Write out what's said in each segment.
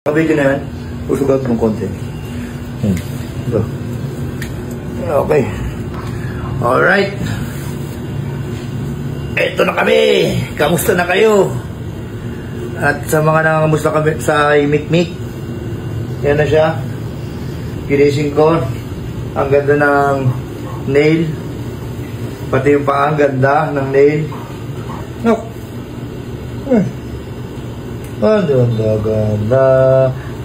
Video na yan, usugat ng konti. Ito. Okay. Alright. Ito na kami. Kamusta na kayo? At sa mga nangangamusta kami sa Mikmik, yan na siya. Ginising ko. Ang ganda ng nail. Pati yung paa, ang ganda ng nail. No. Ang ganda, ang ganda,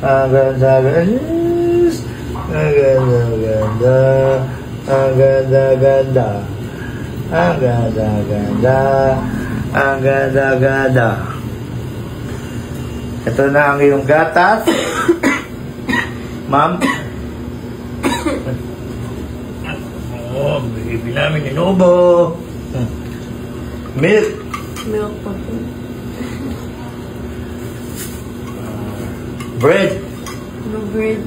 ang ganda, ang ganda, ganda, ang ganda, ganda, ang ganda, ganda. Ito na ang iyong gatas, ma'am. Oh, baby namin inubo. Milk. Milk po. Bread. No bread.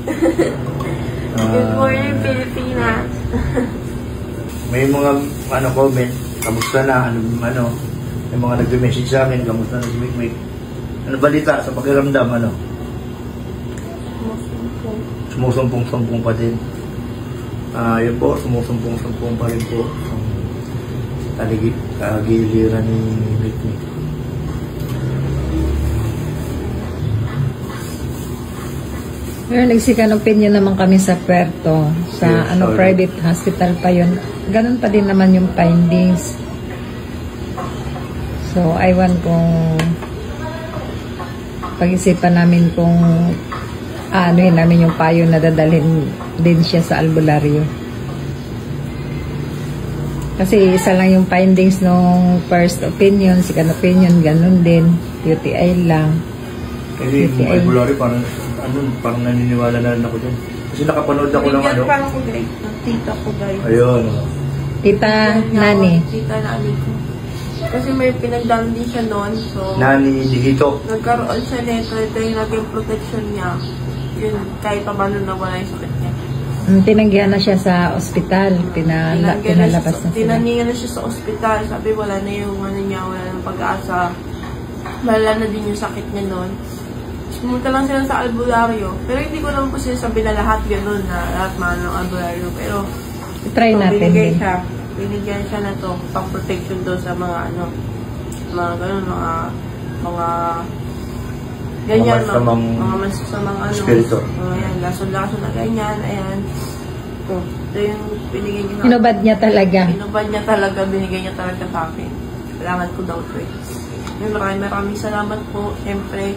Good morning, Pilipinas. May mga comment, kamusta na, may mga nag-message sa akin, kamusta na si Mikmik. Ano balita sa pakiramdam, Sumusumpong-sumpong pa din. Yun po, sumusumpong-sumpong pa rin po. Kagiliran ni Mikmik. Pero nagsikan opinion naman kami sa Puerto, sa Yes, private hospital pa yun. Ganun pa din naman yung findings. So, aywan kung pag-isipan namin kung yun namin yung payo na dadalhin din siya sa albularyo. Kasi isa lang yung findings nung first opinion, second opinion, ganun din. UTI lang. Kasi yung albularyo, parang naniniwala na rin ako dyan. Kasi nakapanood ako ng Parang ko guys, tita ko guys. Ayun. Tita Nani. Tita Nani ko. Kasi may pinagdaan din siya noon. So, Nani Digito. nagkaroon siya nito. Ito yung naging protection niya. Yun, kahit pa ba nun nawala yung sakit niya. Tinanggihan na siya sa ospital. Pinalabas na sila. Tinanggihan na siya sa ospital. Sabi wala na yung niya, wala na pag-asa. Wala na din yung sakit niya noon. Pumunta lang sila sa albularyo. Pero hindi ko naman po sinasabi na lahat gano'n, na lahat mga ng albularyo. Pero try natin din. Binigyan siya na to pang protection doon sa mga mga gano'n, mga ganyan, mga masasamang espiritu. Ayan, lason-lason na ganyan, ayan. Ito yung binigyan niya. Inubad niya talaga. Inubad niya talaga, binigyan niya talaga sa akin. Kailangan ko daw ito eh. Maraming salamat po. Siyempre,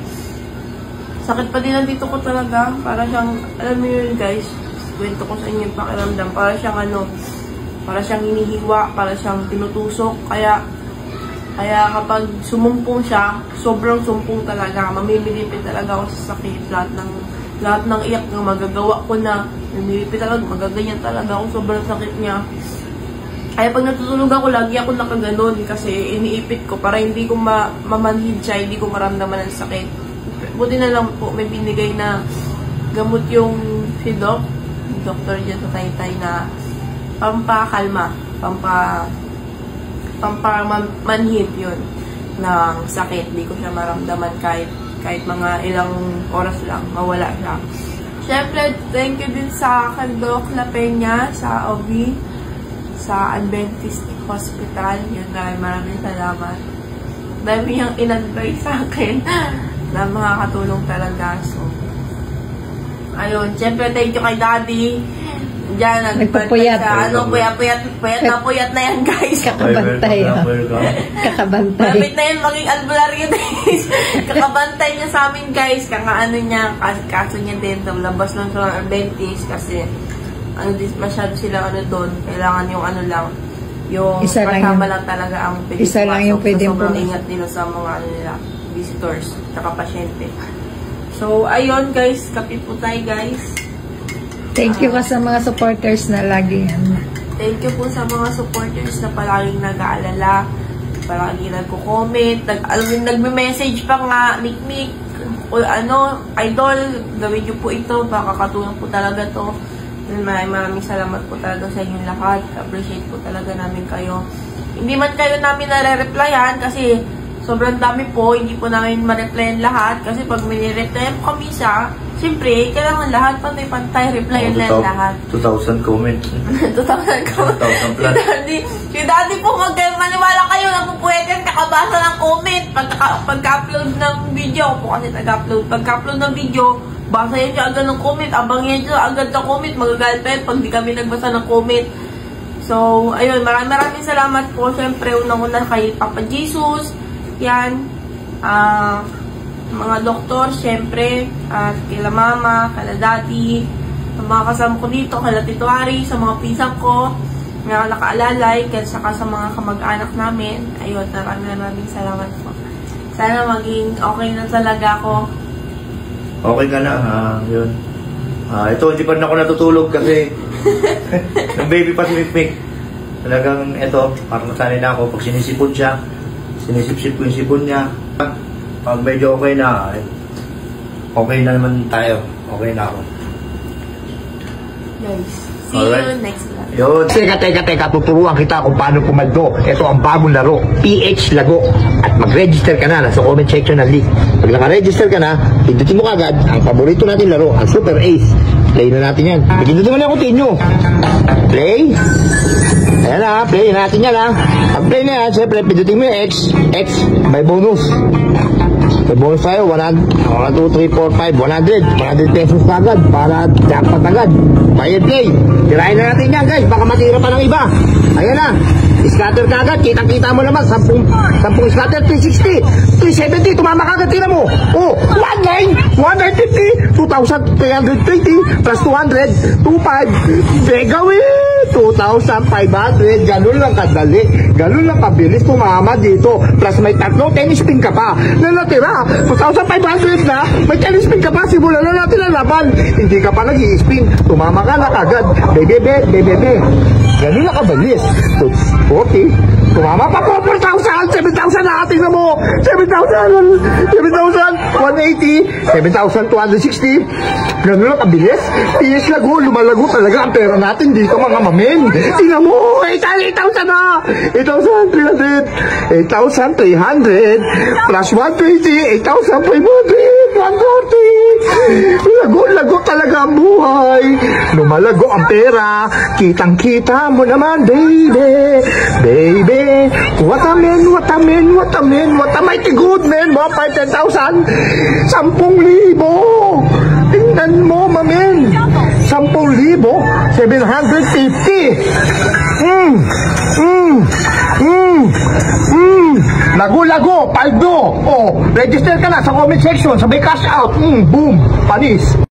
sakit pa din nandito ko talaga. Para siyang, alam mo yun guys, kwento ko sa inyo yung pakiramdam. Para siyang hinihiwa, para siyang tinutusok. Kaya kapag sumumpong siya, sobrang sumpong talaga. Mamimilipit talaga ako sa sakit. Lahat ng iyak na magagawa ko na. Mamimilipit talaga, magaganyan talaga ako. Sobrang sakit niya. Kaya pag natutulog ako, lagi ako nakaganon. Kasi iniipit ko para hindi ko mamanhid siya, hindi ko maramdaman ang sakit. Buti na lang po, may binigay na gamot yung si Doc, yung doktor dyan sa Taytay na pampakalma, pampamanhid yun ng sakit. Hindi ko siya maramdaman kahit mga ilang oras lang, mawala siya. Siyempre, thank you din sa Doc La Peña, sa OV, sa Adventist Hospital. Yun, maraming salamat. Dami niyang in-advise sa akin na makakatulong talaga. So, ayun. Siyempre, thank you kay Daddy. Diyan, nagpapuyat. Puyat na yan, guys. Kakabantay. Kakabantay. Malapit na yan maging albularyo, guys. Kakabantay niya sa amin, guys. Kakaano niya, kaso niya din. Labas lang sa Adventist kasi masyado sila doon. Kailangan yung yung kasama lang talaga ang pwede isa lang yung pwede sobrang ingat nila sa mga nila, visitors, tsaka pasyente. So, ayun guys, kape po tayo guys. Thank you sa mga supporters na lagi. Thank you po sa mga supporters na palaging nag-aalala, palaging nagko-comment, nagme-message pa nga, Mikmik, o idol, gawin niyo po ito, baka katulong po talaga to. Maraming salamat po talaga sa inyong lahat. Appreciate po talaga namin kayo. Hindi man kayo namin nare-replyan kasi sobrang dami po, hindi po namin ma-replyan lahat kasi pag may-replyan po kami isa, siyempre, kailangan lahat pantay replyan lahat. 2,000 comments. 2,000 comments. 2,000 plus. Si daddy po, maniwala kayo na po pwede kakabasa ng comment. Pagka-upload ng video, ako po kasi nag-upload. Pagka-upload ng video, basa yan siya agad ng comment. Abang yan siya agad ng comment. Magagalit pa yan pag di kami nagbasa ng comment. So, ayun, maraming salamat po. Siyempre, unang-una kay Papa Jesus. Yan. Mga doktor, siyempre. At kila mama, kila daddy. Sa mga kasama ko dito, kila Tito Ari, sa mga pisang ko. Mga nakaalalay, saka sa mga kamag-anak namin. Ayun, maraming salamat po. Sana maging okay na talaga ako. Okay ka na, yun. Ito, hindi pa rin ako natutulog kasi ng baby pa si Mikmik. Talagang ito, parang nasanay na ako. Pag sinisipon siya, sinisip-sip ko yung sipon niya. Pag medyo okay na naman tayo. Okay na ako. Guys, see you next vlog. Yun. Teka, tuturuan kita kung paano pumaldo. Ito ang bagong laro, PH Lago. At mag-register ka na, nasa comment section ng link. Pag naka-register ka na, pindutin mo kagad ang paborito natin laro, ang Super Ace. Play na natin yan. Pindutin mo na yung continue. Play. Ayan na, play natin yan ha. Pag-play na yan, siyempre, pindutin mo yung X, may bonus. May bonus tayo, 1, 2, 3, 4, 5, 100 pesos agad para jackpot agad. Buy and play. Tirahin na natin yan guys, baka matira pa ng iba. Ayan na, scatter ka agad, kitang-kita mo naman, 10 scatter, 360, 370, tumama ka agad, tira mo. Oh, 1950, 2,320, plus 200, 25, Begawin! 2,500, ganun lang kadali, ganun lang kabilis tumama dito, plus may tatlo, tennis pin ka pa, na natira, 2,500 na, may tennis pin ka pa, simulan na natin ang laban, hindi ka pa nag-i-spin, tumama ka na kagad, bebe, ganun lang kabilis, 40, tumama pa po, 4,000, 7,000 na, tingnan mo, 7,000, 180, 7,260, ganun lang kabilis, PS Lago, lumalago talaga ang pera natin dito mga mamen, tingnan mo, 8,000 na, 8,300, 8,300, plus 120, 8,500, 140, lago talaga ang buhay, lumalago ang pera, kitang-kita mo naman, baby, what a mighty good man, 10,000, 10,000, tingnan mo mamen, 10,000, 750, lago, paldo, oh, register ka na sa comment section, sabay cash out, boom, panis.